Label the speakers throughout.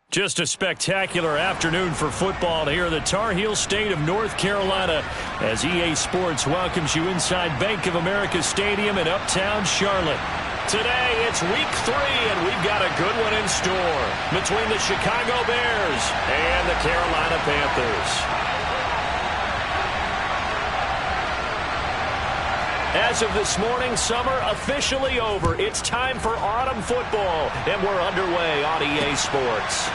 Speaker 1: Just a spectacular afternoon for football here in the Tar Heel state of North Carolina as EA Sports welcomes you inside Bank of America Stadium in uptown Charlotte. Today, it's week 3, and we've got a good one in store between the Chicago Bears and the Carolina Panthers. As of this morning, summer officially over. It's time for autumn football, and we're underway on EA Sports.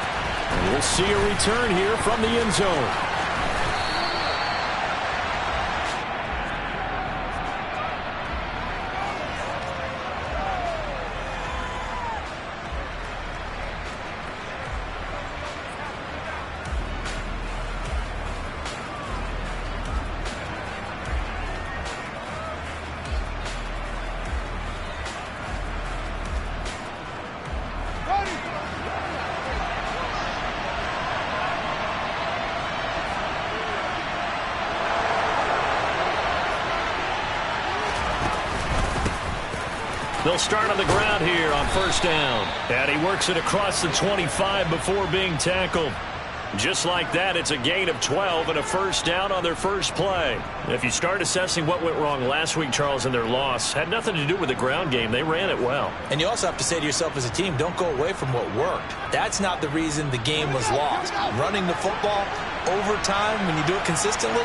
Speaker 1: And we'll see a return here from the end zone. They'll start on the ground here on first down. And he works it across the 25 before being tackled. Just like that, it's a gain of 12 and a first down on their first play. If you start assessing what went wrong last week, Charles, in their loss, had nothing to do with the ground game. They ran it well.
Speaker 2: And you also have to say to yourself as a team, don't go away from what worked. That's not the reason the game was lost. Running the football over time, when you do it consistently,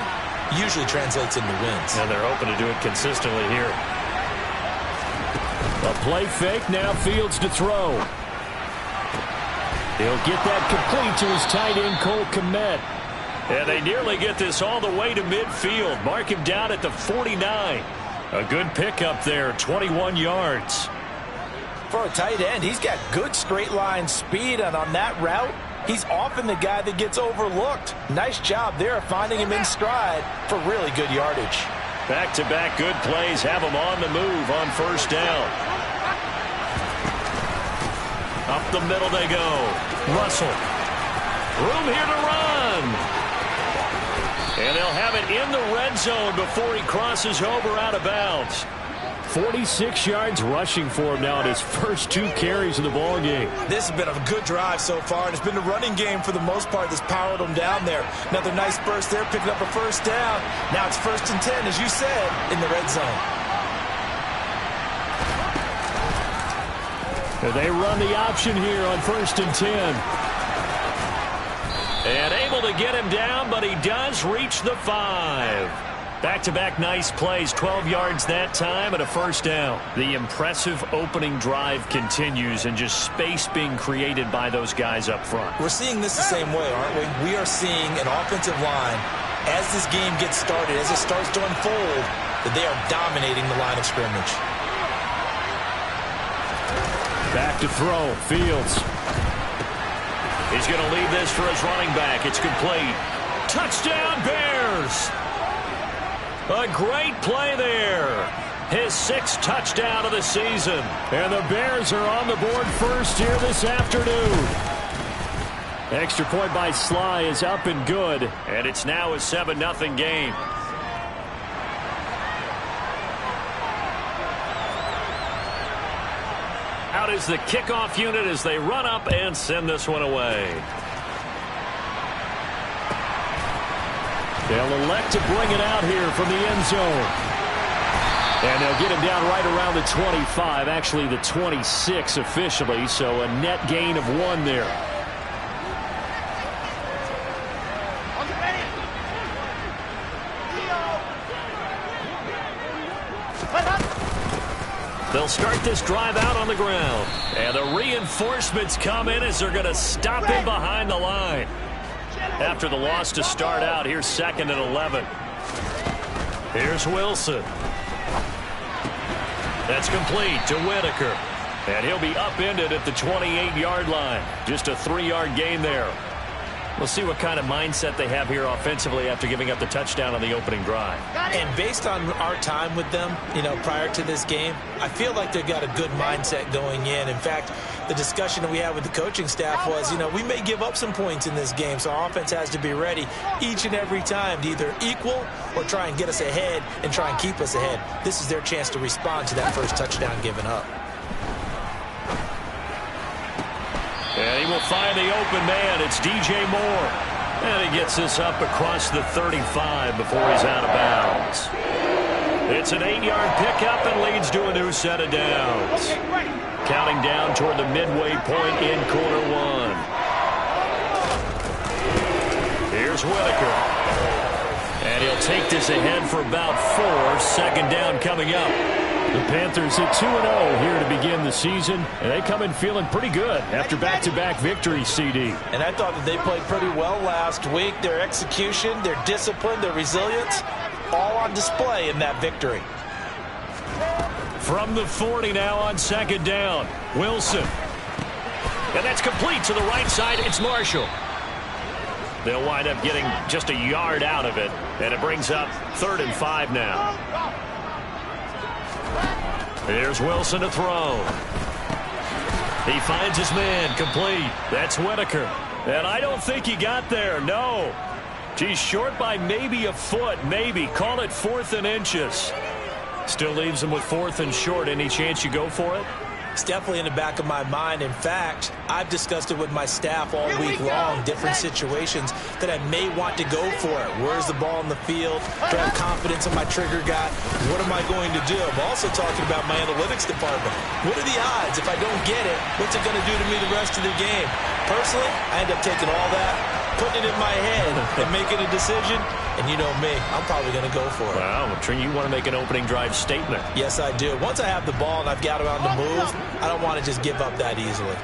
Speaker 2: usually translates into wins.
Speaker 1: And they're hoping to do it consistently here. A play fake, now Fields to throw. He'll get that complete to his tight end, Cole Kmet. And they nearly get this all the way to midfield. Mark him down at the 49. A good pickup there, 21 yards.
Speaker 2: For a tight end, he's got good straight line speed, and on that route, he's often the guy that gets overlooked. Nice job there of finding him in stride for really good yardage.
Speaker 1: Back-to-back good plays have him on the move on first down. Up the middle they go. Russell. Room here to run. And they'll have it in the red zone before he crosses over out of bounds. 46 yards rushing for him now in his first 2 carries of the ball game.
Speaker 2: This has been a good drive so far, and it's been the running game for the most part that's powered him down there. Another nice burst there, picking up a first down. Now it's 1st and 10, as you said, in the red zone.
Speaker 1: They run the option here on 1st and 10. And able to get him down, but he does reach the 5. Back-to-back nice plays, 12 yards that time and a first down. The impressive opening drive continues and just space being created by those guys up front.
Speaker 2: We're seeing this the same way, aren't we? We are seeing an offensive line, as this game gets started, as it starts to unfold, that they are dominating the line of scrimmage.
Speaker 1: Back to throw, Fields. He's going to leave this for his running back. It's complete. Touchdown, Bears! A great play there. His 6th touchdown of the season. And the Bears are on the board first here this afternoon. Extra point by Sly is up and good. And it's now a 7-0 game. Out is the kickoff unit as they run up and send this one away. They'll elect to bring it out here from the end zone. And they'll get him down right around the 25, actually the 26 officially, so a net gain of 1 there. They'll start this drive out on the ground. And the reinforcements come in as they're going to stop him behind the line. After the loss to start out, here's 2nd and 11. Here's Wilson. That's complete to Whitaker. And he'll be upended at the 28-yard line. Just a 3-yard gain there. We'll see what kind of mindset they have here offensively after giving up the touchdown on the opening drive.
Speaker 2: And based on our time with them, prior to this game, I feel like they've got a good mindset going in. In fact, the discussion that we had with the coaching staff was, we may give up some points in this game, so our offense has to be ready each and every time to either equal or try and get us ahead and try and keep us ahead. This is their chance to respond to that first touchdown given up.
Speaker 1: And he will find the open man. It's DJ Moore. And he gets this up across the 35 before he's out of bounds. It's an 8-yard pickup and leads to a new set of downs. Counting down toward the midway point in quarter one. Here's Whitaker. And he'll take this ahead for about 4. Second down coming up.
Speaker 3: The Panthers at 2-0 here to begin the season, and they come in feeling pretty good after back-to-back victories, CD.
Speaker 2: And I thought that they played pretty well last week. Their execution, their discipline, their resilience, all on display in that victory.
Speaker 1: From the 40 now on second down, Wilson. And that's complete to the right side. It's Marshall. They'll wind up getting just a yard out of it, and it brings up 3rd and 5 now. Here's Wilson to throw. He finds his man, complete. That's Whitaker. And I don't think he got there, no. He's short by maybe a foot, maybe. Call it 4th and inches. Still leaves him with 4th and short. Any chance you go for it?
Speaker 2: It's definitely in the back of my mind. In fact, I've discussed it with my staff all week long, different situations that I may want to go for it. Where's the ball in the field? Do I have confidence in my trigger guy? What am I going to do? I'm also talking about my analytics department. What are the odds? If I don't get it, what's it going to do to me the rest of the game? Personally, I end up taking all that, putting it in my head, and making a decision. And you know me, I'm probably going to go for it.
Speaker 1: Wow, you want to make an opening drive statement.
Speaker 2: Yes, I do. Once I have the ball and I've got it on the move, I don't want to just give up that easily.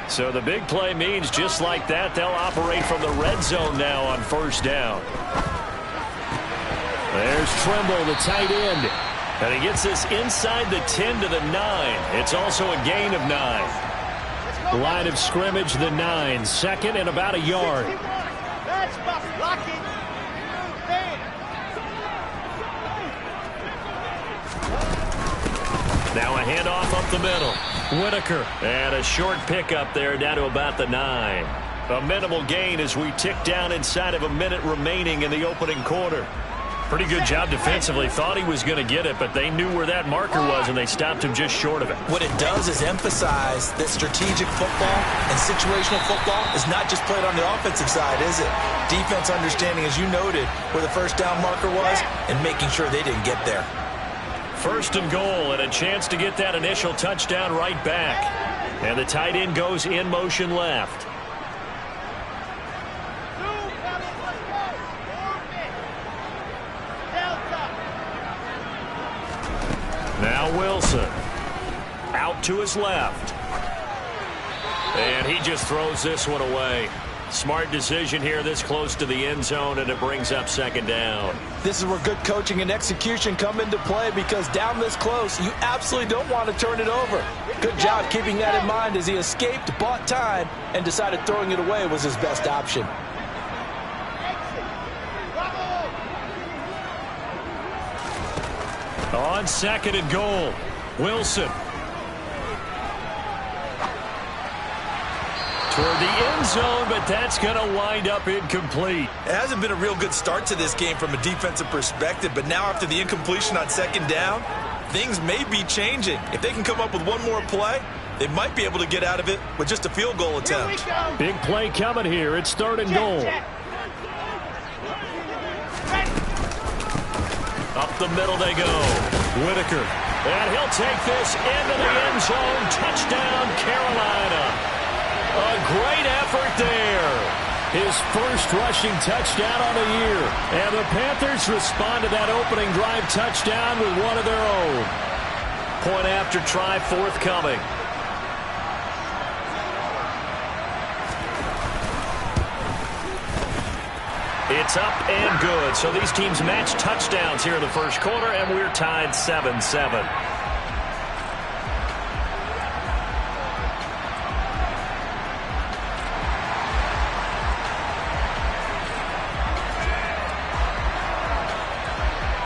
Speaker 1: So the big play means just like that, they'll operate from the red zone now on first down. There's Trimble, the tight end. And he gets this inside the 10 to the 9. It's also a gain of 9.
Speaker 3: Line of scrimmage, the 9. Second and about a yard.
Speaker 4: That's blocking.
Speaker 1: Now a handoff up the middle. Whitaker. And a short pickup there down to about the 9. A minimal gain as we tick down inside of a minute remaining in the opening quarter. Pretty good job defensively. Thought he was going to get it, but they knew where that marker was, and they stopped him just short of it.
Speaker 2: What it does is emphasize that strategic football and situational football is not just played on the offensive side, is it? Defense understanding, as you noted, where the first down marker was and making sure they didn't get there.
Speaker 1: First and goal, and a chance to get that initial touchdown right back. And the tight end goes in motion left. Now Wilson. Out to his left. And he just throws this one away. Smart decision here this close to the end zone, and it brings up second down.
Speaker 2: This is where good coaching and execution come into play, because down this close, you absolutely don't want to turn it over. Good job keeping that in mind as he escaped, bought time, and decided throwing it away was his best option.
Speaker 1: On second and goal, Wilson. Toward the end zone, but that's going to wind up incomplete.
Speaker 2: It hasn't been a real good start to this game from a defensive perspective, but now after the incompletion on second down, things may be changing. If they can come up with one more play, they might be able to get out of it with just a field goal attempt.
Speaker 3: Big play coming here. It's third and goal.
Speaker 1: Up the middle they go. Whitaker. And he'll take this into the end zone. Touchdown, Carolina. A great effort there.
Speaker 3: His first rushing touchdown on the year.
Speaker 1: And the Panthers respond to that opening drive touchdown with one of their own. Point after try forthcoming. It's up and good. So these teams match touchdowns here in the first quarter, and we're tied 7-7.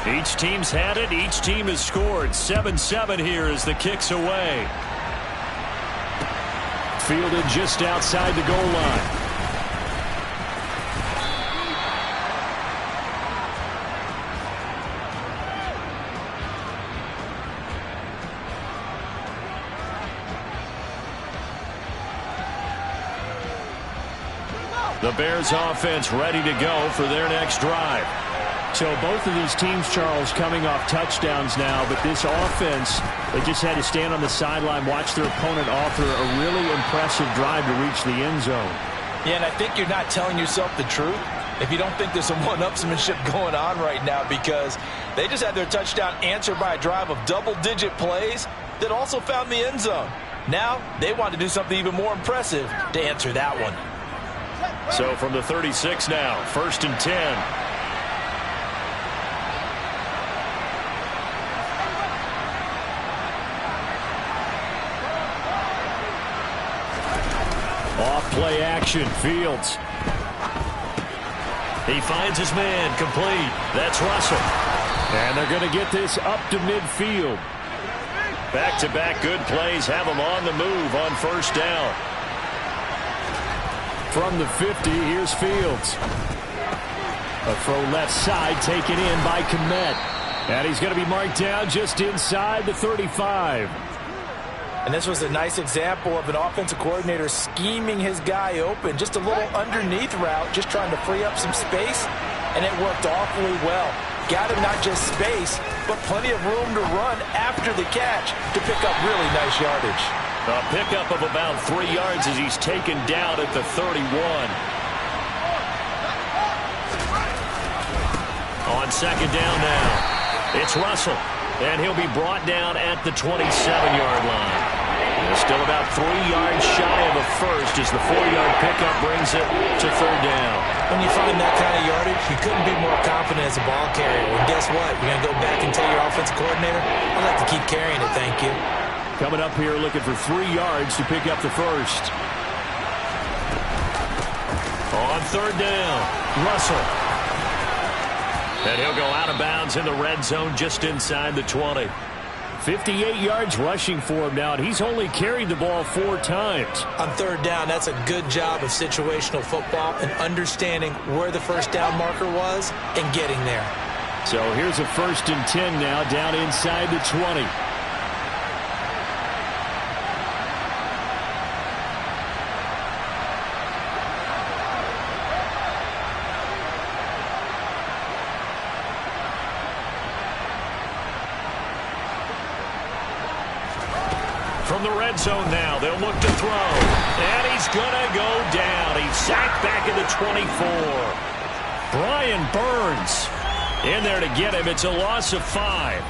Speaker 1: Each team's had it. Each team has scored. 7-7 here as the kick's away.
Speaker 3: Fielded just outside the goal line.
Speaker 1: The Bears offense ready to go for their next drive.
Speaker 3: So both of these teams, Charles, coming off touchdowns now, but this offense, they just had to stand on the sideline, watch their opponent author a really impressive drive to reach the end zone.
Speaker 2: Yeah, and I think you're not telling yourself the truth if you don't think there's some one-upsmanship going on right now, because they just had their touchdown answered by a drive of double-digit plays that also found the end zone. Now they want to do something even more impressive to answer that one.
Speaker 1: So from the 36 now, 1st and 10. Off-play action, Fields. He finds his man, complete. That's Russell.
Speaker 3: And they're going to get this up to midfield.
Speaker 1: Back-to-back good plays have him on the move on 1st down.
Speaker 3: From the 50, here's Fields. A throw left side taken in by Kmet. And he's going to be marked down just inside the 35.
Speaker 2: And this was a nice example of an offensive coordinator scheming his guy open. Just a little underneath route, just trying to free up some space, and it worked awfully well. Got him not just space, but plenty of room to run after the catch to pick up really nice yardage.
Speaker 1: A pickup of about 3 yards as he's taken down at the 31. On 2nd down now, it's Russell. And he'll be brought down at the 27-yard line. Still about 3 yards shy of a first as the 4-yard pickup brings it to 3rd down.
Speaker 2: When you find that kind of yardage, you couldn't be more confident as a ball carrier. And guess what? You're going to go back and tell your offensive coordinator, I'd like to keep carrying it, thank you.
Speaker 3: Coming up here looking for 3 yards to pick up the first.
Speaker 1: On 3rd down, Russell. And he'll go out of bounds in the red zone just inside the 20.
Speaker 3: 58 yards rushing for him now, and he's only carried the ball 4 times.
Speaker 2: On 3rd down, that's a good job of situational football and understanding where the first down marker was and getting there.
Speaker 3: So here's a 1st and 10 now down inside the 20.
Speaker 1: From the red zone now, they'll look to throw. And he's going to go down. He's sacked back at the 24. Brian Burns in there to get him. It's a loss of 5.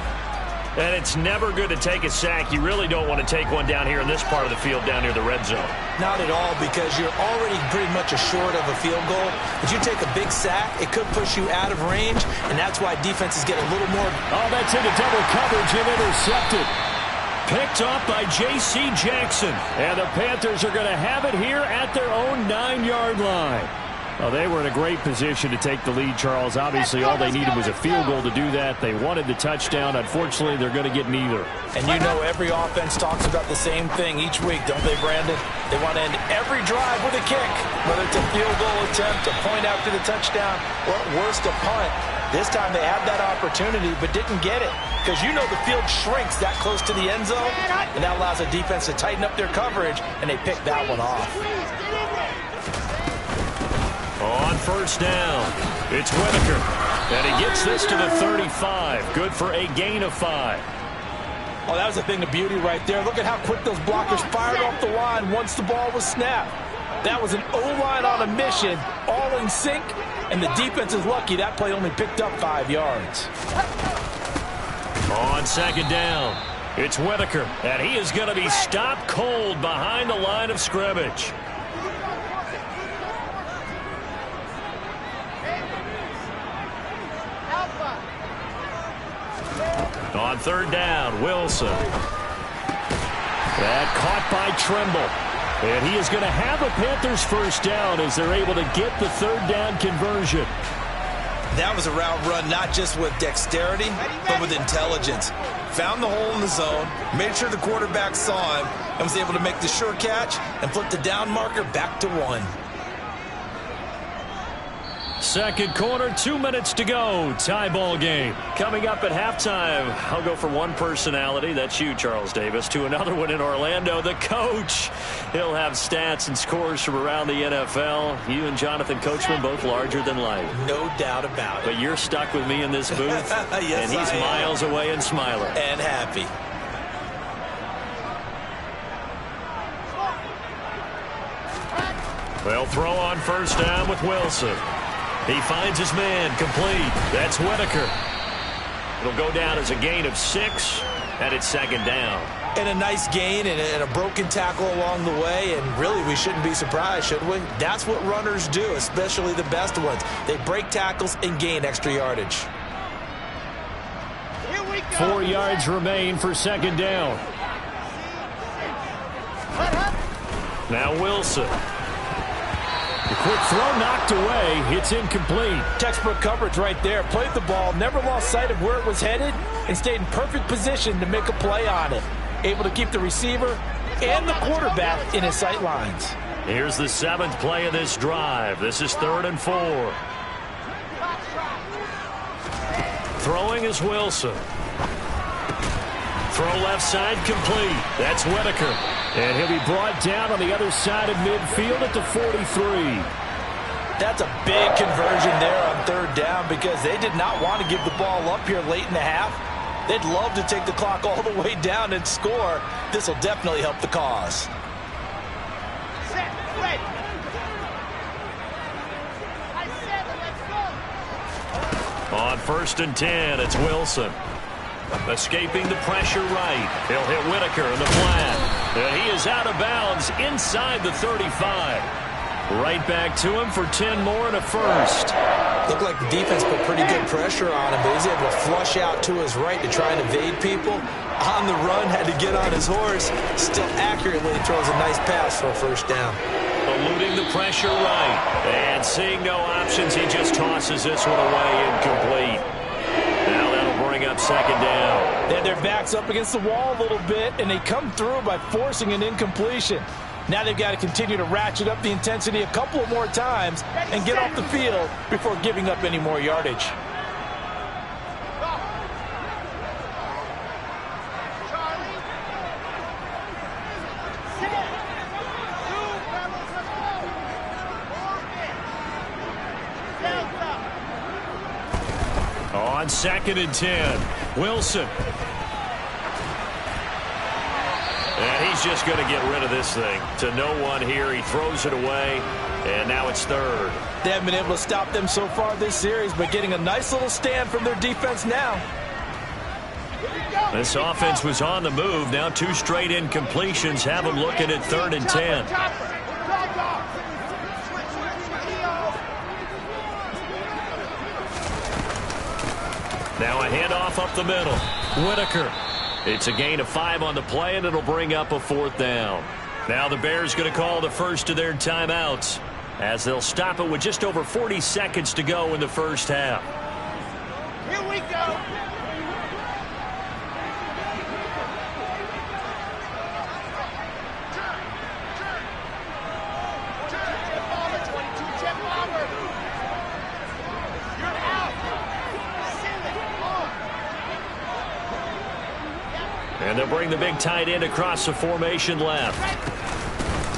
Speaker 1: And it's never good to take a sack. You really don't want to take one down here in this part of the field down near the red zone.
Speaker 2: Not at all, because you're already pretty much short of a field goal. If you take a big sack, it could push you out of range, and that's why defenses get a little more.
Speaker 3: Oh, that's into double coverage and intercepted.
Speaker 1: Picked off by J.C. Jackson.
Speaker 3: And the Panthers are going to have it here at their own 9-yard line. Well, they were in a great position to take the lead, Charles. Obviously, all they needed was a field goal to do that. They wanted the touchdown. Unfortunately, they're going to get neither.
Speaker 2: And you know every offense talks about the same thing each week, don't they, Brandon? They want to end every drive with a kick, whether it's a field goal attempt, a point after the touchdown, or at worst, a punt. This time they had that opportunity but didn't get it, because you know the field shrinks that close to the end zone, and that allows a defense to tighten up their coverage, and they pick that one off.
Speaker 1: On 1st down, it's Whitaker, and he gets this to the 35. Good for a gain of 5.
Speaker 2: Oh, that was a thing of beauty right there. Look at how quick those blockers fired off the line once the ball was snapped. That was an O-line on a mission, all in sync, and the defense is lucky that play only picked up 5 yards.
Speaker 1: On 2nd down, it's Whitaker, and he is going to be stopped cold behind the line of scrimmage. On 3rd down, Wilson. That caught by Trimble. And he is going to have a Panthers 1st down as they're able to get the 3rd down conversion.
Speaker 2: That was a route run not just with dexterity, but with intelligence. Found the hole in the zone, made sure the quarterback saw him, and was able to make the sure catch and flip the down marker back to 1.
Speaker 3: Second quarter, 2 minutes to go. Tie ball game.
Speaker 1: Coming up at halftime, I'll go from one personality, that's you, Charles Davis, to another one in Orlando, the coach. He'll have stats and scores from around the NFL. You and Jonathan Coachman both larger than life.
Speaker 2: No doubt about it.
Speaker 1: But you're stuck with me in this booth,
Speaker 2: yes,
Speaker 1: and he's miles away and smiling.
Speaker 2: And happy.
Speaker 1: They'll throw on first down with Wilson. He finds his man, complete. That's Whitaker. It'll go down as a gain of 6, and it's second down.
Speaker 2: And a nice gain and a broken tackle along the way, and really we shouldn't be surprised, should we? That's what runners do, especially the best ones. They break tackles and gain extra yardage.
Speaker 4: Here we go.
Speaker 3: 4 yards remain for second down.
Speaker 1: Now Wilson.
Speaker 3: The quick throw knocked away. It's incomplete.
Speaker 2: Textbook coverage right there. Played the ball, never lost sight of where it was headed, and stayed in perfect position to make a play on it. Able to keep the receiver and the quarterback in his sight lines.
Speaker 1: Here's the 7th play of this drive. This is 3rd and 4. Throwing is Wilson. Throw left side complete. That's Whitaker.
Speaker 3: And he'll be brought down on the other side of midfield at the 43.
Speaker 2: That's a big conversion there on 3rd down because they did not want to give the ball up here late in the half. They'd love to take the clock all the way down and score. This will definitely help the cause.
Speaker 4: Set, ready. I said, let's go.
Speaker 1: On 1st and 10, it's Wilson. Escaping the pressure right. He'll hit Whitaker in the flat. And he is out of bounds inside the 35. Right back to him for 10 more and a first.
Speaker 2: Looked like the defense put pretty good pressure on him, but he's able to flush out to his right to try and evade people. On the run, had to get on his horse. Still accurately throws a nice pass for a first down.
Speaker 1: Eluding the pressure right. And seeing no options, he just tosses this one away incomplete. Now that'll bring up second down.
Speaker 2: They had their backs up against the wall a little bit, and they come through by forcing an incompletion. Now they've got to continue to ratchet up the intensity a couple of more times and get off the field before giving up any more yardage.
Speaker 1: On 2nd and 10, Wilson. And he's just going to get rid of this thing. To no one here. He throws it away, and now it's 3rd.
Speaker 2: They haven't been able to stop them so far this series, but getting a nice little stand from their defense now.
Speaker 1: This offense was on the move. Now 2 straight incompletions have them looking at 3rd and 10. Now a handoff up the middle. Whitaker. It's a gain of 5 on the play, and it'll bring up a 4th down. Now the Bears going to call the first of their timeouts as they'll stop it with just over 40 seconds to go in the first half.
Speaker 4: Here we go.
Speaker 1: And they'll bring the big tight end across the formation left.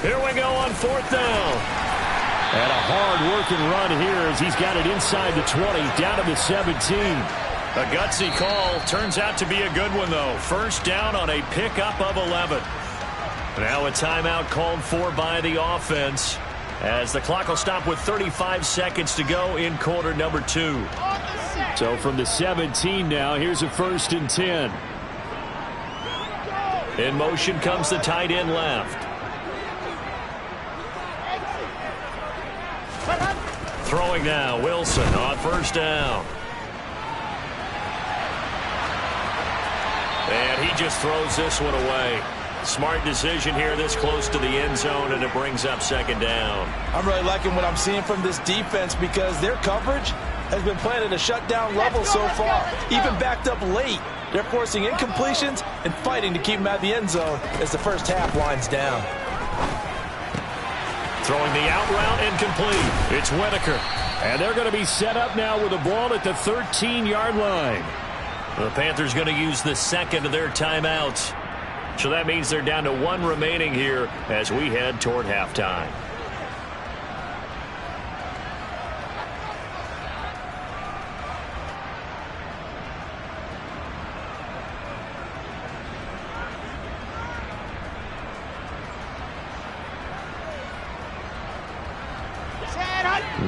Speaker 1: Here we go on 4th down.
Speaker 3: And a hard-working run here as he's got it inside the 20, down to the 17.
Speaker 1: A gutsy call. Turns out to be a good one, though. First down on a pickup of 11. Now a timeout called for by the offense as the clock will stop with 35 seconds to go in quarter number 2.
Speaker 3: So from the 17 now, here's a 1st and 10.
Speaker 1: In motion comes the tight end left. Throwing now, Wilson on 1st down. And he just throws this one away. Smart decision here this close to the end zone, and it brings up 2nd down.
Speaker 2: I'm really liking what I'm seeing from this defense because their coverage has been playing at a shutdown level so far. Even backed up late. They're forcing incompletions and fighting to keep them out of the end zone as the first half winds down.
Speaker 1: Throwing the out route incomplete. It's Whitaker.
Speaker 3: And they're going to be set up now with the ball at the 13-yard line.
Speaker 1: The Panthers going to use the second of their timeouts. So that means they're down to one remaining here as we head toward halftime.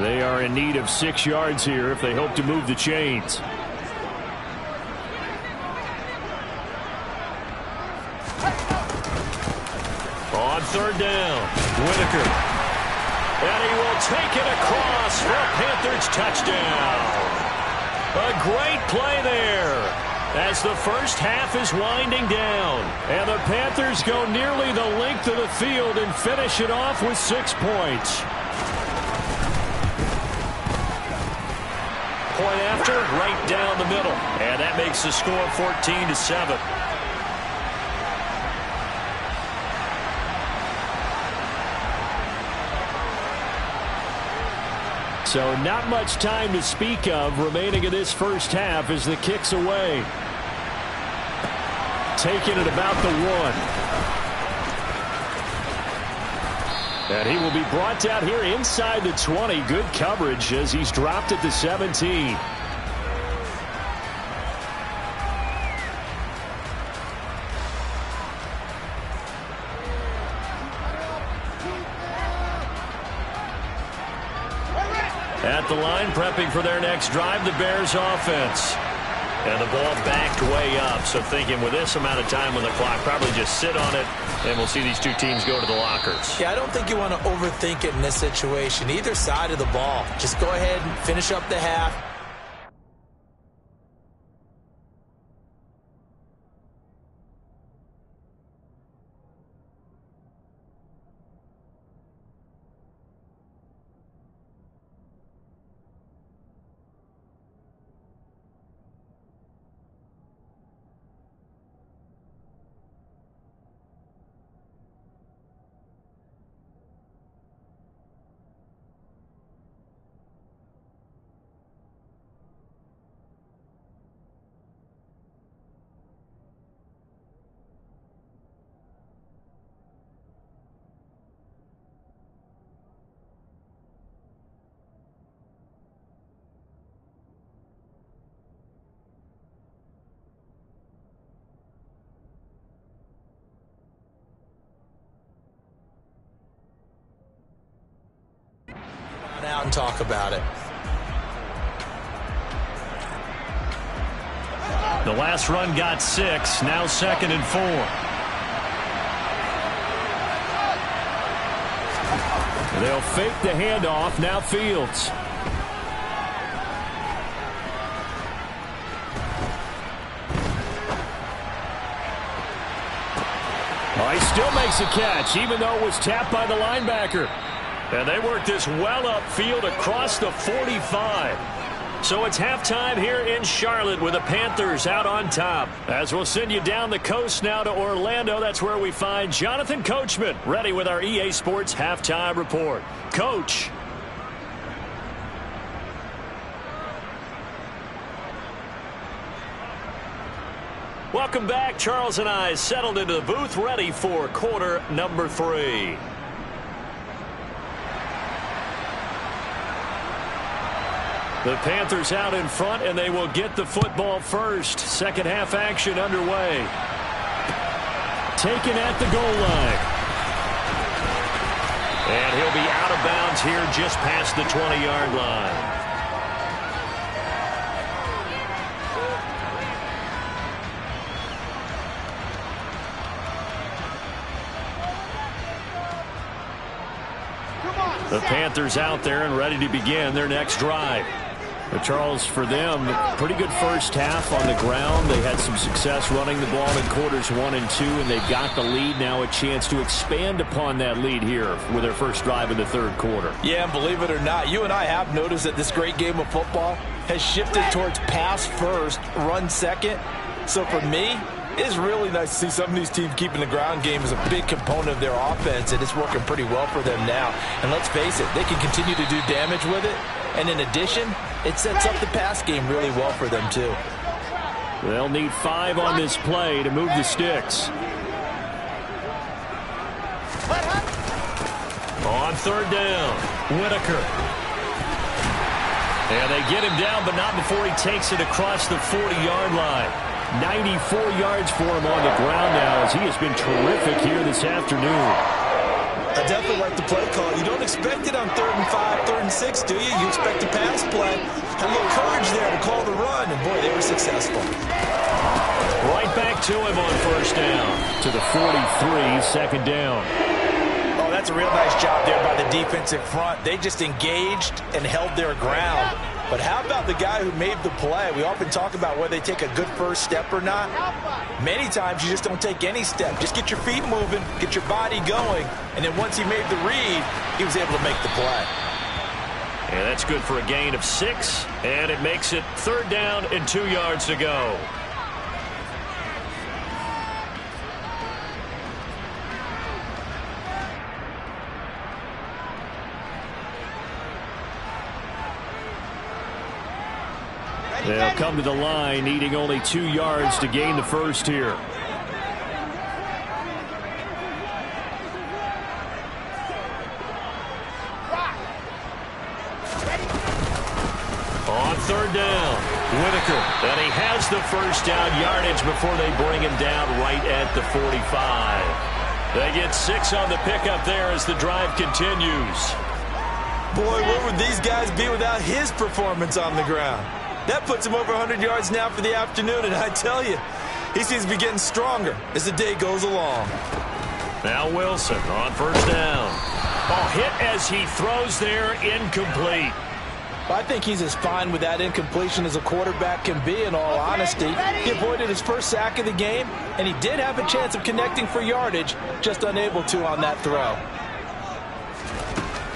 Speaker 3: They are in need of 6 yards here if they hope to move the chains.
Speaker 1: On third down, Whitaker. And he will take it across for a Panthers touchdown. A great play there as the first half is winding down.
Speaker 3: And the Panthers go nearly the length of the field and finish it off with 6 points.
Speaker 1: Point after, right down the middle. And that makes the score 14-7.
Speaker 3: So not much time to speak of remaining in this first half as the kick's away. Taking it about the 1. And he will be brought down here inside the 20. Good coverage as he's dropped at the 17.
Speaker 1: At the line, prepping for their next drive, the Bears offense. And the ball backed way up. So thinking with this amount of time on the clock, probably just sit on it, and we'll see these two teams go to the lockers.
Speaker 2: Yeah, I don't think you want to overthink it in this situation. Either side of the ball. Just go ahead and finish up the half. Out and talk about it.
Speaker 1: The last run got 6. Now 2nd and 4.
Speaker 3: They'll fake the handoff. Now Fields. He still makes a catch, even though it was tapped by the linebacker.
Speaker 1: And they work this well upfield across the 45. So it's halftime here in Charlotte with the Panthers out on top. As we'll send you down the coast now to Orlando, that's where we find Jonathan Coachman, ready with our EA Sports Halftime Report. Coach. Welcome back. Charles and I settled into the booth, ready for quarter number 3. The Panthers out in front, and they will get the football first. Second half action underway.
Speaker 3: Taken at the goal line.
Speaker 1: And he'll be out of bounds here just past the 20-yard line. The Panthers out there and ready to begin their next drive.
Speaker 3: But Charles, for them, pretty good first half on the ground. They had some success running the ball in quarters 1 and 2, and they've got the lead now, a chance to expand upon that lead here with their first drive in the third quarter.
Speaker 2: Yeah, and believe it or not, you and I have noticed that this great game of football has shifted towards pass first, run second. So for me, It's really nice to see some of these teams keeping the ground game as a big component of their offense, and it's working pretty well for them now. And let's face it, they can continue to do damage with it. And in addition, it sets up the pass game really well for them, too.
Speaker 3: They'll need 5 on this play to move the sticks.
Speaker 1: On third down, Whitaker. And they get him down, but not before he takes it across the 40-yard line. 94 yards for him on the ground now as he has been terrific here this afternoon.
Speaker 2: I definitely like the play call. You don't expect it on 3rd and 5, 3rd and 6, do you? You expect a pass play. Had a little courage there to call the run, and boy, they were successful.
Speaker 1: Right back to him on first down.
Speaker 3: To the 43, second down.
Speaker 2: Oh, that's a real nice job there by the defensive front. They just engaged and held their ground. But how about the guy who made the play? We often talk about whether they take a good first step or not. Many times you just don't take any step. Just get your feet moving, get your body going, and then once he made the read, he was able to make the play.
Speaker 1: And that's good for a gain of 6, and it makes it 3rd down and 2 yards to go.
Speaker 3: They'll come to the line, needing only 2 yards to gain the first here.
Speaker 1: On third down, Whitaker. And he has the first down yardage before they bring him down right at the 45. They get 6 on the pickup there as the drive continues.
Speaker 2: Boy, where would these guys be without his performance on the ground? That puts him over 100 yards now for the afternoon, and I tell you, he seems to be getting stronger as the day goes along.
Speaker 1: Now Wilson on first down. Oh, hit as he throws there, incomplete.
Speaker 2: I think he's as fine with that incompletion as a quarterback can be, in all honesty. He avoided his first sack of the game, and he did have a chance of connecting for yardage, just unable to on that throw.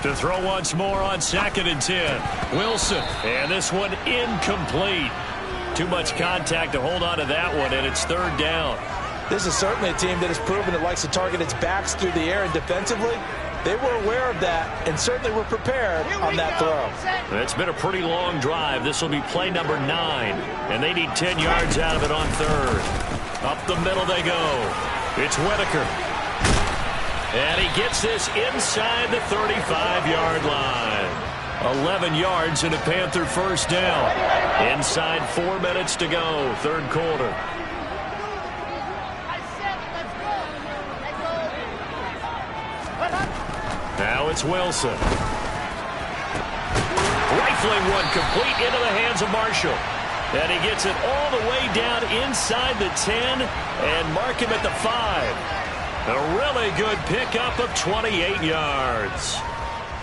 Speaker 1: To throw once more on 2nd and 10. Wilson, and this one incomplete. Too much contact to hold on to that one, and it's 3rd down.
Speaker 2: This is certainly a team that has proven it likes to target its backs through the air, and defensively, they were aware of that and certainly were prepared on that throw.
Speaker 1: It's been a pretty long drive. This will be play number 9, and they need 10 yards out of it on 3rd. Up the middle they go. It's Whitaker. And he gets this inside the 35-yard line. 11 yards and a Panther first down. Inside 4 minutes to go, 3rd quarter. Now it's Wilson. Rifling one complete into the hands of Marshall. And he gets it all the way down inside the 10 and mark him at the 5. A really good pickup of 28 yards.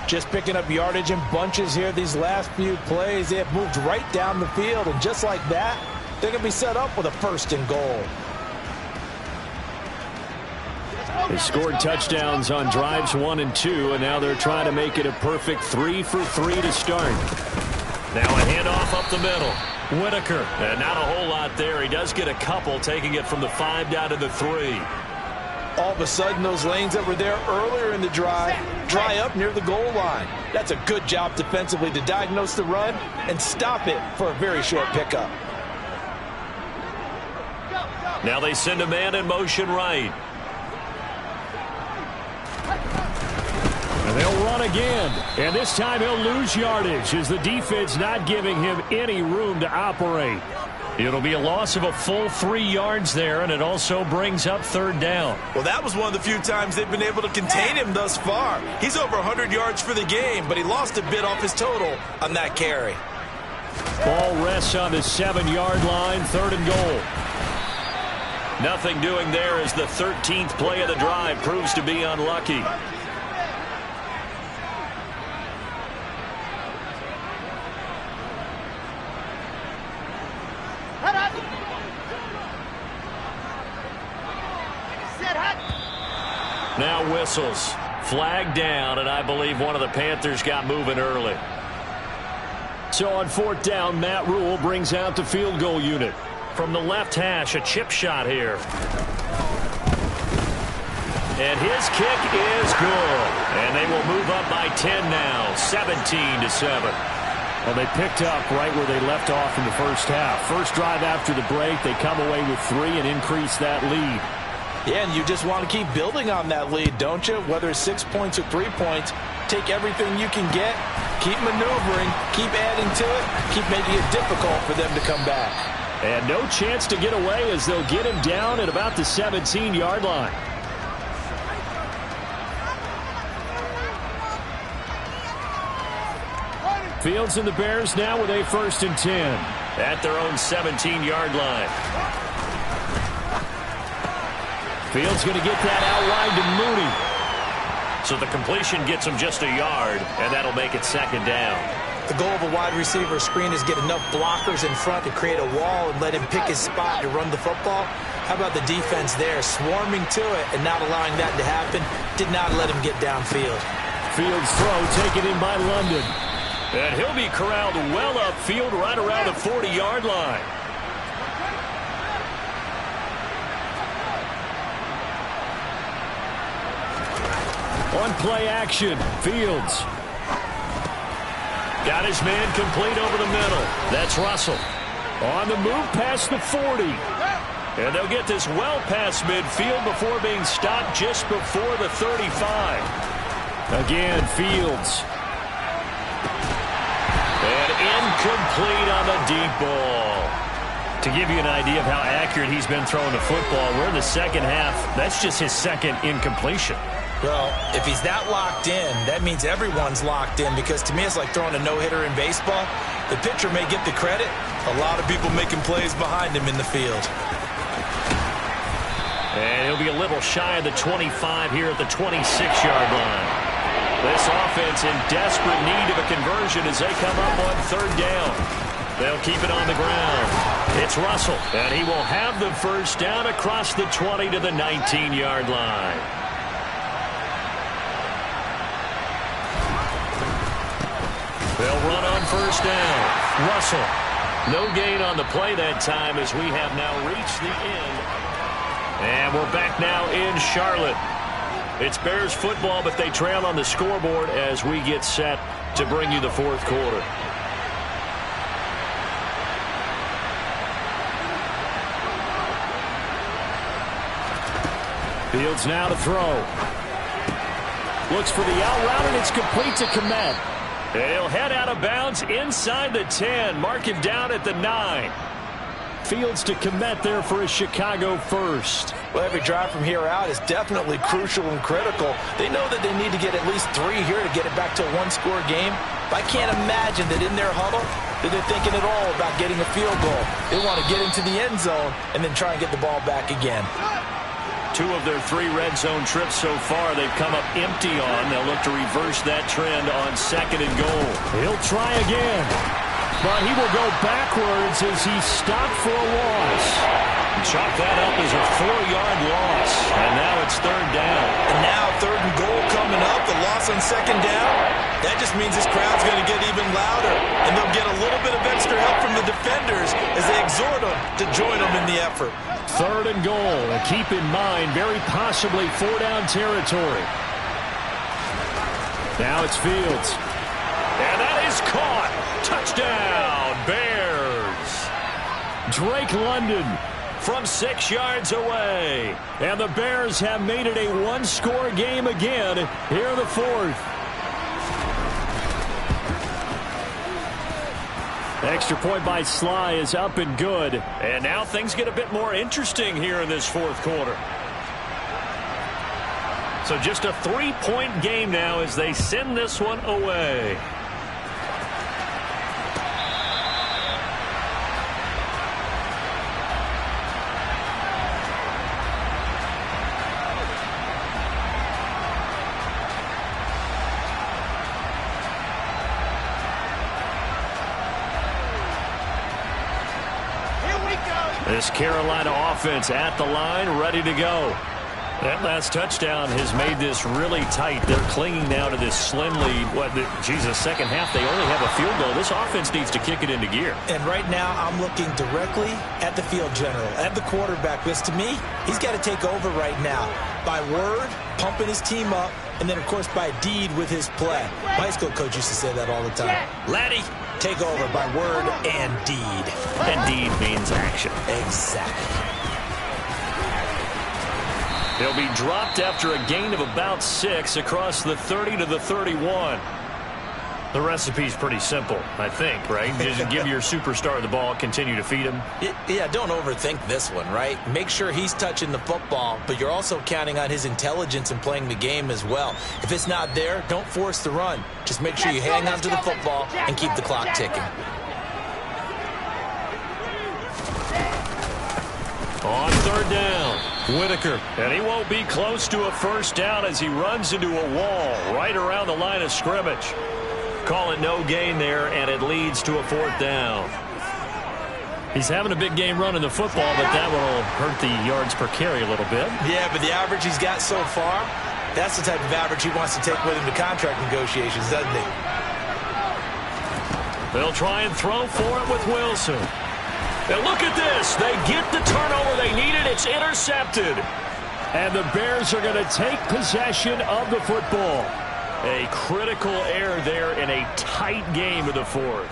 Speaker 2: Just picking up yardage in bunches here these last few plays. They have moved right down the field, and just like that, they're going to be set up with a 1st and goal.
Speaker 3: They scored touchdowns on drives 1 and 2, and now they're trying to make it a perfect 3 for 3 to start.
Speaker 1: Now a handoff up the middle. Whitaker, and not a whole lot there. He does get a couple, taking it from the 5 down to the 3.
Speaker 2: All of a sudden, those lanes that were there earlier in the drive dry up near the goal line. That's a good job defensively to diagnose the run and stop it for a very short pickup.
Speaker 1: Now they send a man in motion right.
Speaker 3: And they'll run again. And this time he'll lose yardage as the defense not giving him any room to operate. It'll be a loss of a full 3 yards there, and it also brings up 3rd down.
Speaker 2: Well, that was one of the few times they've been able to contain him thus far. He's over 100 yards for the game, but he lost a bit off his total on that carry.
Speaker 3: Ball rests on the 7-yard line, 3rd and goal.
Speaker 1: Nothing doing there as the 13th play of the drive proves to be unlucky. Now whistles. Flag down, and I believe one of the Panthers got moving early.
Speaker 3: So on 4th down, Matt Rule brings out the field goal unit.
Speaker 1: From the left hash, a chip shot here. And his kick is good. And they will move up by 10 now, 17-7.
Speaker 3: Well, they picked up right where they left off in the first half. First drive after the break, they come away with 3 and increase that lead.
Speaker 2: Yeah, and you just want to keep building on that lead, don't you? Whether it's 6 points or 3 points, take everything you can get, keep maneuvering, keep adding to it, keep making it difficult for them to come back.
Speaker 3: And no chance to get away as they'll get him down at about the 17-yard line. Fields and the Bears now with a 1st and 10.
Speaker 1: At their own 17-yard line.
Speaker 3: Fields going to get that out wide to Mooney.
Speaker 1: So the completion gets him just a yard, and that'll make it 2nd down.
Speaker 2: The goal of a wide receiver screen is get enough blockers in front to create a wall and let him pick his spot to run the football. How about the defense there, swarming to it and not allowing that to happen? Did not let him get downfield.
Speaker 3: Fields throw taken in by London.
Speaker 1: And he'll be corralled well upfield right around the 40-yard line.
Speaker 3: On play action, Fields.
Speaker 1: Got his man complete over the middle. That's Russell.
Speaker 3: On the move past the 40.
Speaker 1: And they'll get this well past midfield before being stopped just before the 35.
Speaker 3: Again, Fields.
Speaker 1: And incomplete on the deep ball. To give you an idea of how accurate he's been throwing the football, we're in the second half. That's just his 2nd incompletion.
Speaker 2: Well, if he's that locked in, that means everyone's locked in, because to me it's like throwing a no-hitter in baseball. The pitcher may get the credit. A lot of people making plays behind him in the field.
Speaker 1: And he'll be a little shy of the 25 here at the 26-yard line. This offense in desperate need of a conversion as they come up on 3rd down. They'll keep it on the ground. It's Russell, and he will have the 1st down across the 20 to the 19-yard line. They'll run on 1st down. Russell. No gain on the play that time as we have now reached the end. And we're back now in Charlotte. It's Bears football, but they trail on the scoreboard as we get set to bring you the 4th quarter.
Speaker 3: Fields now to throw. Looks for the out route, and it's complete to Kmet.
Speaker 1: And he'll head out of bounds inside the 10. Mark him down at the 9.
Speaker 3: Fields to Kmet there for a Chicago 1st.
Speaker 2: Well, every drive from here out is definitely crucial and critical. They know that they need to get at least 3 here to get it back to a 1-score game. But I can't imagine that in their huddle that they're thinking at all about getting a field goal. They want to get into the end zone and then try and get the ball back again.
Speaker 1: 2 of their 3 red zone trips so far they've come up empty on. They'll look to reverse that trend on 2nd and goal.
Speaker 3: He'll try again. But he will go backwards as he's stopped for a loss.
Speaker 1: Chalk that up as a 4-yard loss. And now it's 3rd down.
Speaker 2: And now 3rd and goal coming up. The loss on 2nd down. That just means this crowd's going to get even louder. And they'll get a little bit of extra help from the defenders as they exhort them to join them in the effort.
Speaker 3: 3rd and goal. And keep in mind, very possibly 4-down territory. Now it's Fields.
Speaker 1: And that is caught. Touchdown, Bears.
Speaker 3: Drake London
Speaker 1: from 6 yards away.
Speaker 3: And the Bears have made it a 1-score game again here in the 4th. Extra point by Sly is up and good.
Speaker 1: And now things get a bit more interesting here in this 4th quarter. So just a 3-point game now as they send this one away.
Speaker 4: Here we go.
Speaker 1: This Carolina offense at the line, ready to go. That last touchdown has made this really tight. They're clinging now to this slim lead. Second half, they only have a field goal. This offense needs to kick it into gear.
Speaker 2: And right now, I'm looking directly at the field general, at the quarterback. Because to me, he's got to take over right now. By word, pumping his team up, and then, of course, by deed with his play. My high school coach used to say that all the time. Laddie, take over by word and deed.
Speaker 1: And deed means action.
Speaker 2: Exactly.
Speaker 1: He'll be dropped after a gain of about 6 across the 30 to the 31. The recipe's pretty simple, I think, right? Just give your superstar the ball, continue to feed him.
Speaker 2: Yeah, don't overthink this one, right? Make sure he's touching the football, but you're also counting on his intelligence in playing the game as well. If it's not there, don't force the run. Just make sure you hang on to the football and keep the clock ticking.
Speaker 1: On third down, Whitaker. And he won't be close to a first down as he runs into a wall right around the line of scrimmage. Call it no gain there, and it leads to a fourth down.
Speaker 3: He's having a big game running the football, but that will hurt the yards per carry a little bit.
Speaker 2: Yeah, but the average he's got so far, that's the type of average he wants to take with him to contract negotiations, doesn't he?
Speaker 1: They'll try and throw for it with Wilson. And look at this. They get the turnover they needed. It's intercepted.
Speaker 3: And the Bears are going to take possession of the football.
Speaker 1: A critical error there in a tight game of the fourth.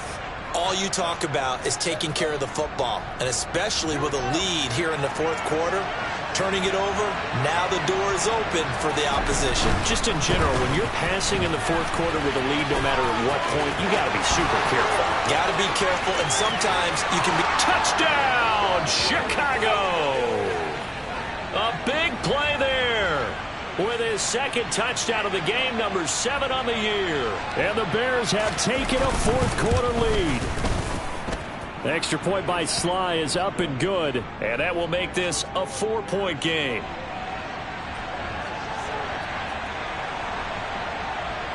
Speaker 2: All you talk about is taking care of the football, and especially with a lead here in the fourth quarter, turning it over, now the door is open for the opposition.
Speaker 1: Just in general, when you're passing in the fourth quarter with a lead, no matter at what point, you got to be super careful.
Speaker 2: Got to be careful, and sometimes you can be...
Speaker 1: Touchdown, Chicago! A big play there. With his second touchdown of the game, number 7 on the year.
Speaker 3: And the Bears have taken a fourth quarter lead. The extra point by Sly is up and good.
Speaker 1: And that will make this a 4-point game.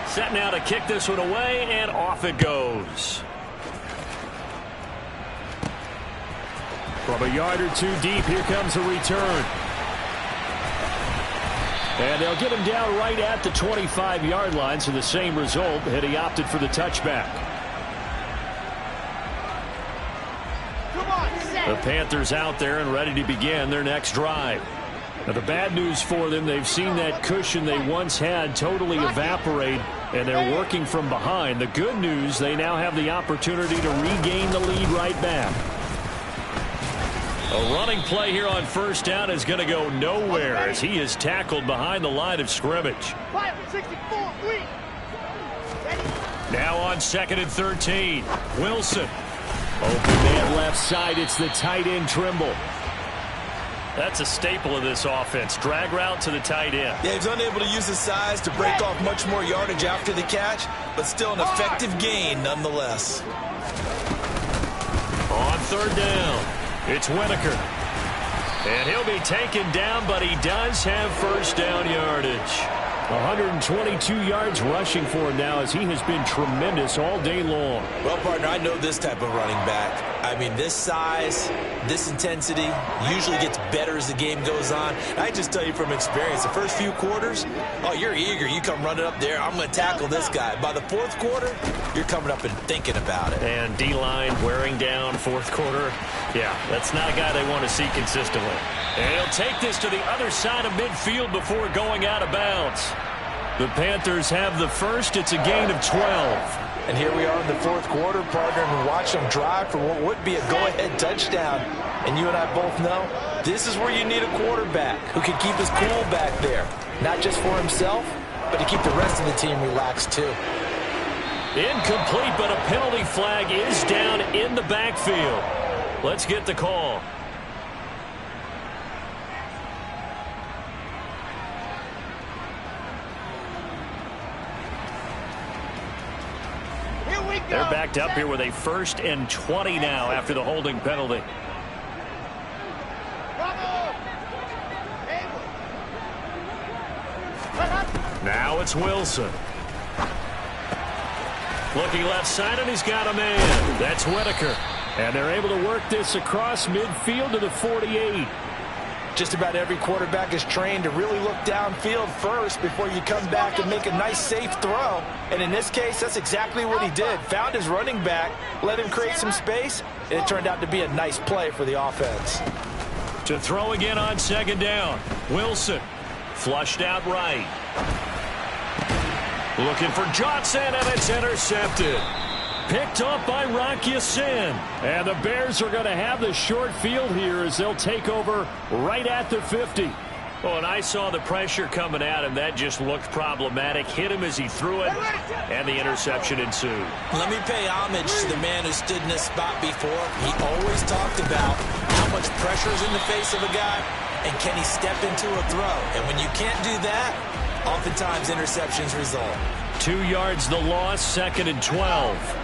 Speaker 1: Set now to kick this one away, and off it goes.
Speaker 3: From a yard or two deep, here comes a return. And they'll get him down right at the 25-yard line, so the same result, had he opted for the touchback. The Panthers out there and ready to begin their next drive. Now, the bad news for them, they've seen that cushion they once had totally evaporate, and they're working from behind. The good news, they now have the opportunity to regain the lead right back.
Speaker 1: A running play here on first down is going to go nowhere as he is tackled behind the line of scrimmage. Now on 2nd and 13, Wilson.
Speaker 3: Open man left side, it's the tight end Trimble.
Speaker 1: That's a staple of this offense. Drag route to the tight end.
Speaker 2: Yeah, he's unable to use his size to break off much more yardage after the catch, but still an effective gain nonetheless.
Speaker 1: On third down, it's Whitaker. And he'll be taken down, but he does have first down yardage.
Speaker 3: 122 yards rushing for him now as he has been tremendous all day long.
Speaker 2: Well, partner, I know this type of running back. I mean, this size, this intensity usually gets better as the game goes on. I just tell you from experience, the first few quarters, oh, you're eager. You come running up there, I'm going to tackle this guy. By the fourth quarter, you're coming up and thinking about it.
Speaker 1: And D-line wearing down fourth quarter. Yeah, that's not a guy they want to see consistently. And he'll take this to the other side of midfield before going out of bounds. The Panthers have the first. It's a gain of 12.
Speaker 2: And here we are in the fourth quarter, partner, and watch them drive for what would be a go-ahead touchdown. And you and I both know this is where you need a quarterback who can keep his cool back there. Not just for himself, but to keep the rest of the team relaxed too.
Speaker 1: Incomplete, but a penalty flag is down in the backfield. Let's get the call. They're backed up here with a 1st and 20 now after the holding penalty. Now it's Wilson. Looking left side, and he's got a man. That's Whitaker.
Speaker 3: And they're able to work this across midfield to the 48.
Speaker 2: Just about every quarterback is trained to really look downfield first before you come back and make a nice, safe throw. And in this case, that's exactly what he did. Found his running back, let him create some space, and it turned out to be a nice play for the offense.
Speaker 1: To throw again on second down. Wilson flushed out right. Looking for Johnson, and it's intercepted. Picked off by Rock Ya-Sin.
Speaker 3: And the Bears are going to have the short field here as they'll take over right at the 50.
Speaker 1: Oh, and I saw the pressure coming at him. That just looked problematic. Hit him as he threw it, and the interception ensued.
Speaker 2: Let me pay homage to the man who stood in this spot before. He always talked about how much pressure is in the face of a guy, and can he step into a throw. And when you can't do that, oftentimes interceptions result.
Speaker 1: 2 yards the loss, 2nd and 12.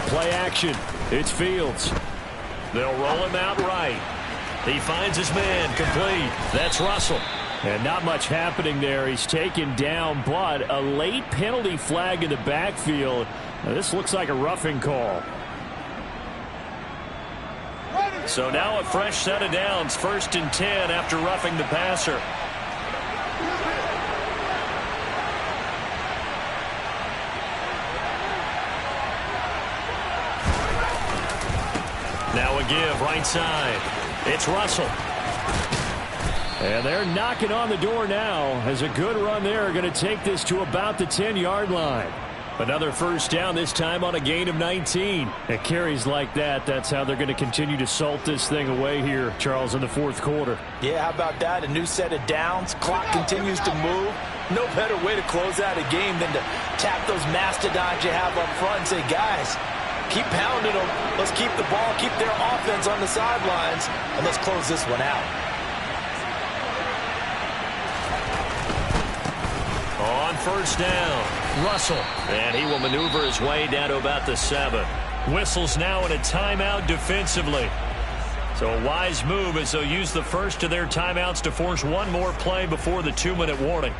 Speaker 3: Play action. It's Fields.
Speaker 1: They'll roll him out right. He finds his man, complete. That's Russell.
Speaker 3: And not much happening there. He's taken down, but a late penalty flag in the backfield. Now, this looks like a roughing call.
Speaker 1: So now a fresh set of downs, 1st and 10 after roughing the passer. Now a give, right side. It's Russell.
Speaker 3: And they're knocking on the door now as a good run there. Going to take this to about the 10-yard line. Another first down, this time on a gain of 19. It carries like that. That's how they're going to continue to salt this thing away here, Charles, in the 4th quarter.
Speaker 2: Yeah, how about that? A new set of downs. Clock continues to move. No better way to close out a game than to tap those mastodons you have up front and say, guys, keep pounding them. Let's keep the ball, keep their offense on the sidelines, and let's close this one out.
Speaker 1: On first down, Russell. And he will maneuver his way down to about the 7. Whistles now in a timeout defensively. So a wise move as they'll use the first of their timeouts to force one more play before the 2-minute warning.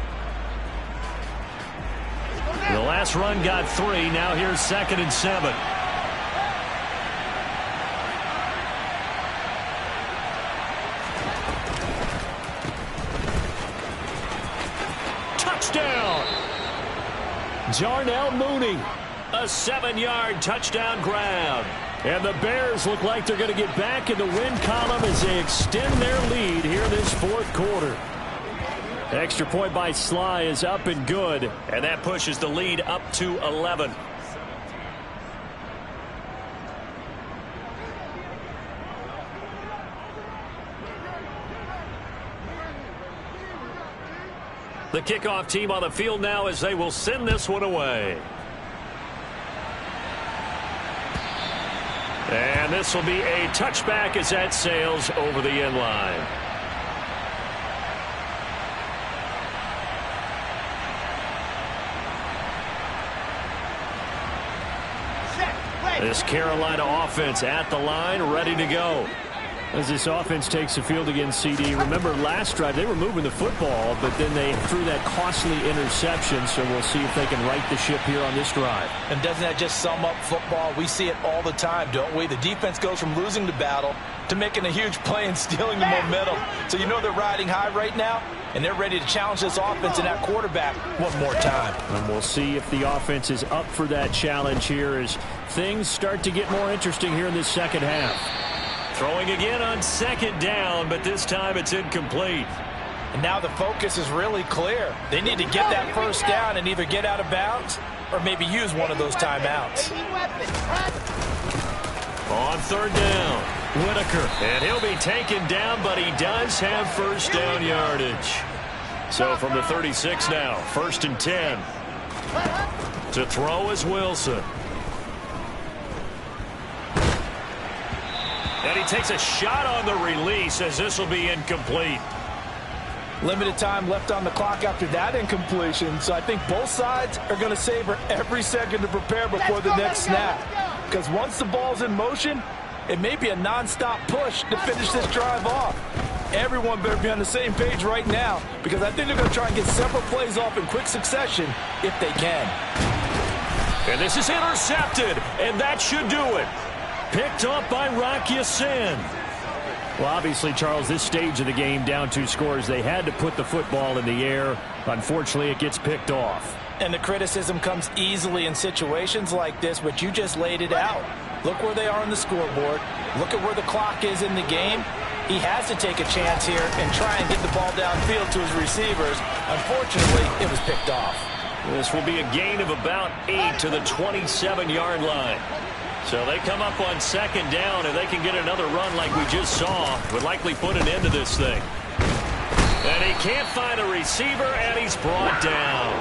Speaker 1: The last run got 3. Now here's 2nd and 7. Touchdown!
Speaker 3: Jarnell Mooney.
Speaker 1: A 7-yard touchdown grab.
Speaker 3: And the Bears look like they're going to get back in the win column as they extend their lead here this 4th quarter. Extra point by Sly is up and good.
Speaker 1: And that pushes the lead up to 11. The kickoff team on the field now as they will send this one away. And this will be a touchback as that sails over the end line. This Carolina offense at the line, ready to go.
Speaker 3: As this offense takes the field against CD, remember last drive they were moving the football, but then they threw that costly interception, so we'll see if they can right the ship here on this drive.
Speaker 2: And doesn't that just sum up football? We see it all the time, don't we? The defense goes from losing the battle to making a huge play and stealing the momentum. So you know they're riding high right now, and they're ready to challenge this offense and that quarterback one more time.
Speaker 3: And we'll see if the offense is up for that challenge here as things start to get more interesting here in this second half.
Speaker 1: Throwing again on 2nd down, but this time it's incomplete.
Speaker 2: And now the focus is really clear. They need to get that first down and either get out of bounds or maybe use one of those timeouts.
Speaker 1: On 3rd down, Whitaker. And he'll be taken down, but he does have first down yardage. So from the 36 now, 1st and 10. To throw is Wilson. And he takes a shot on the release as this will be incomplete.
Speaker 2: Limited time left on the clock after that incompletion, so I think both sides are going to savor every second to prepare before the next snap. Because once the ball's in motion, it may be a non-stop push to finish this drive off. Everyone better be on the same page right now, because I think they're going to try and get several plays off in quick succession if they can.
Speaker 1: And this is intercepted, and that should do it. Picked off by Rock Ya-Sin.
Speaker 3: Well, obviously, Charles, this stage of the game, down 2 scores, they had to put the football in the air. Unfortunately, it gets picked off.
Speaker 2: And the criticism comes easily in situations like this, but you just laid it out. Look where they are on the scoreboard. Look at where the clock is in the game. He has to take a chance here and try and get the ball downfield to his receivers. Unfortunately, it was picked off.
Speaker 1: This will be a gain of about 8 to the 27-yard line. So they come up on 2nd down, and they can get another run like we just saw. Would likely put an end to this thing. And he can't find a receiver, and he's brought down.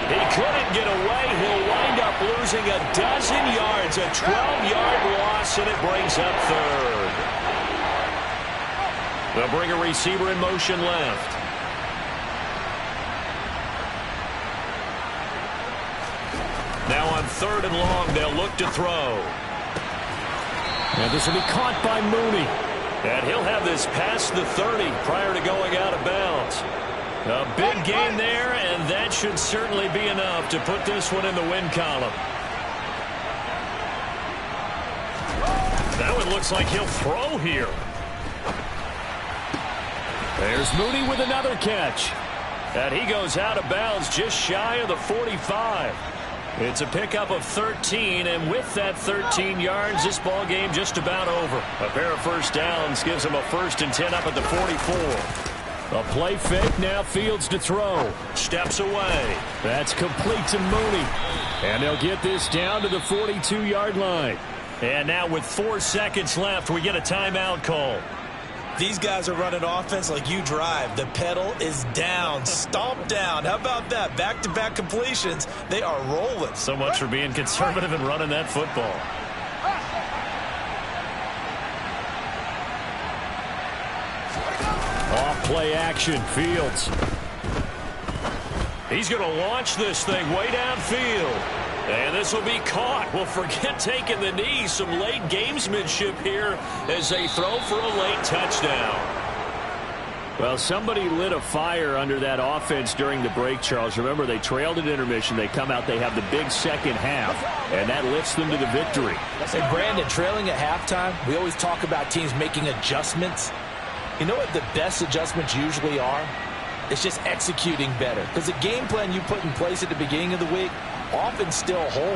Speaker 1: He couldn't get away. He'll wind up losing a dozen yards, a 12-yard loss, and it brings up 3rd. They'll bring a receiver in motion left. Now on 3rd and long, they'll look to throw.
Speaker 3: And this will be caught by Mooney.
Speaker 1: And he'll have this past the 30 prior to going out of bounds. A big gain there, and that should certainly be enough to put this one in the win column. That one looks like he'll throw here.
Speaker 3: There's Mooney with another catch.
Speaker 1: And he goes out of bounds just shy of the 45. It's a pickup of 13, and with that 13 yards, this ball game just about over. A pair of first downs gives him a 1st and 10 up at the 44.
Speaker 3: A play fake, now Fields to throw.
Speaker 1: Steps away.
Speaker 3: That's complete to Mooney. And they'll get this down to the 42-yard line.
Speaker 1: And now with 4 seconds left, we get a timeout call.
Speaker 2: These guys are running offense like you drive. The pedal is down, stomped down. How about that? Back-to-back completions. They are rolling.
Speaker 1: So much for being conservative and running that football.
Speaker 3: Off play action, Fields.
Speaker 1: He's going to launch this thing way downfield. And this will be caught. Well, forget taking the knee. Some late gamesmanship here as they throw for a late touchdown.
Speaker 3: Well, somebody lit a fire under that offense during the break, Charles. Remember, they trailed at intermission. They come out, they have the big second half, and that lifts them to the victory.
Speaker 2: Hey, Brandon, trailing at halftime, we always talk about teams making adjustments. You know what the best adjustments usually are? It's just executing better. Because the game plan you put in place at the beginning of the week often still holds.